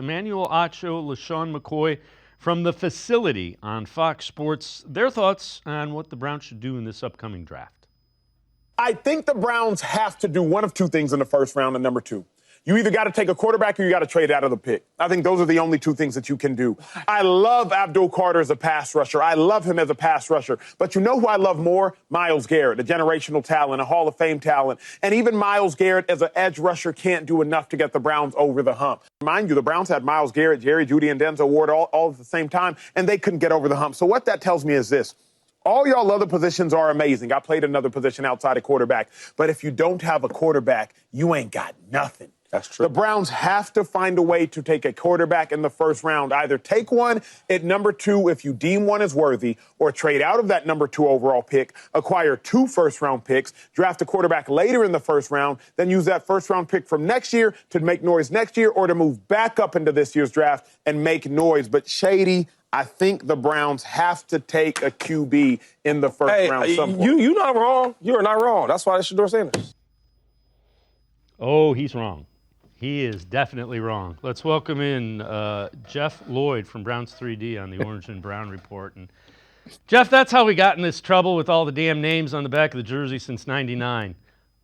Emmanuel Acho LeSean McCoy from the facility on Fox Sports. Their thoughts on what the Browns should do in this upcoming draft. I think the Browns have to do one of two things in the first round and number two. You either got to take a quarterback or you got to trade out of the pick. I think those are the only two things that you can do. I love Abdul Carter as a pass rusher. I love him as a pass rusher. But you know who I love more? Myles Garrett, a generational talent, a Hall of Fame talent. And even Myles Garrett as an edge rusher can't do enough to get the Browns over the hump. Mind you, the Browns had Myles Garrett, Jerry Jeudy, and Denzel Ward all at the same time, and they couldn't get over the hump. So what that tells me is this. All y'all other positions are amazing. I played another position outside of quarterback. But if you don't have a quarterback, you ain't got nothing. That's true. The Browns have to find a way to take a quarterback in the first round. Either take one at number 2 if you deem one is worthy, or trade out of that number 2 overall pick, acquire 2 first-round picks, draft a quarterback later in the first round, then use that first-round pick from next year to make noise next year, or to move back up into this year's draft and make noise. But Shady, I think the Browns have to take a QB in the first round. You're not wrong. You're not wrong. That's why they should endorse Sanders. Oh, he's wrong. He is definitely wrong. Let's welcome in Jeff Lloyd from Browns 3D on the Orange and Brown Report. And Jeff, that's how we got in this trouble with all the damn names on the back of the jersey since '99.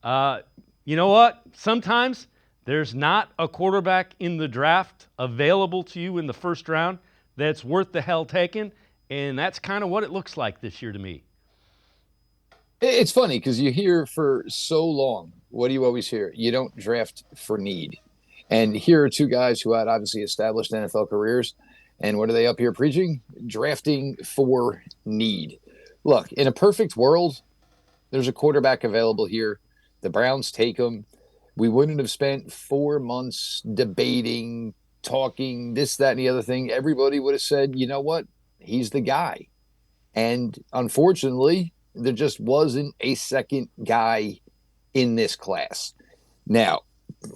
You know what? Sometimes there's not a quarterback in the draft available to you in the first round that's worth the hell taking, and that's kind of what it looks like this year to me. It's funny because you hear for so long, what do you always hear? You don't draft for need. And here are two guys who had obviously established NFL careers. And what are they up here preaching? Drafting for need. Look, in a perfect world, there's a quarterback available here. The Browns take him. We wouldn't have spent 4 months debating, talking, this, that, and the other thing. Everybody would have said, you know what? He's the guy. And unfortunately, there just wasn't a second guy in this class. Now,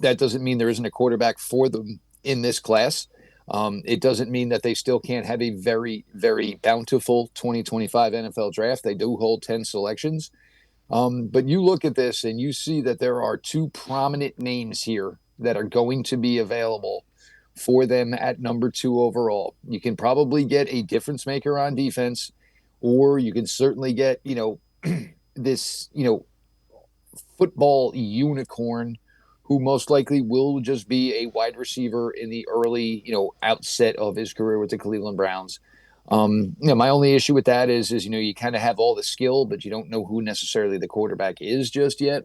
that doesn't mean there isn't a quarterback for them in this class. It doesn't mean that they still can't have a very, very bountiful 2025 NFL draft. They do hold 10 selections. But you look at this and you see that there are 2 prominent names here that are going to be available for them at number 2 overall. You can probably get a difference maker on defense, or you can certainly get, this, football unicorn who most likely will just be a wide receiver in the early, outset of his career with the Cleveland Browns. My only issue with that is you kind of have all the skill, but you don't know who necessarily the quarterback is just yet.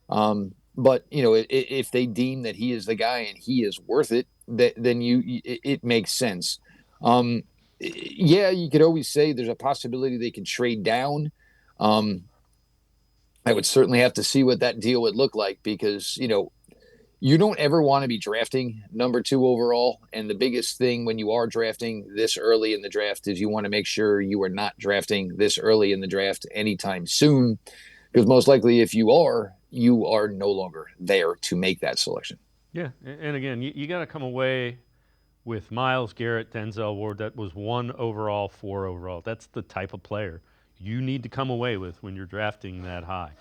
But if they deem that he is the guy and he is worth it, then it makes sense. You could always say there's a possibility they can trade down. I would certainly have to see what that deal would look like because, you don't ever want to be drafting number 2 overall. And the biggest thing when you are drafting this early in the draft is you want to make sure you are not drafting this early in the draft anytime soon, because most likely if you are no longer there to make that selection. Yeah, and again, you got to come away with Myles Garrett, Denzel Ward. That was 1 overall, 4 overall. That's the type of player you need to come away with when you're drafting that high.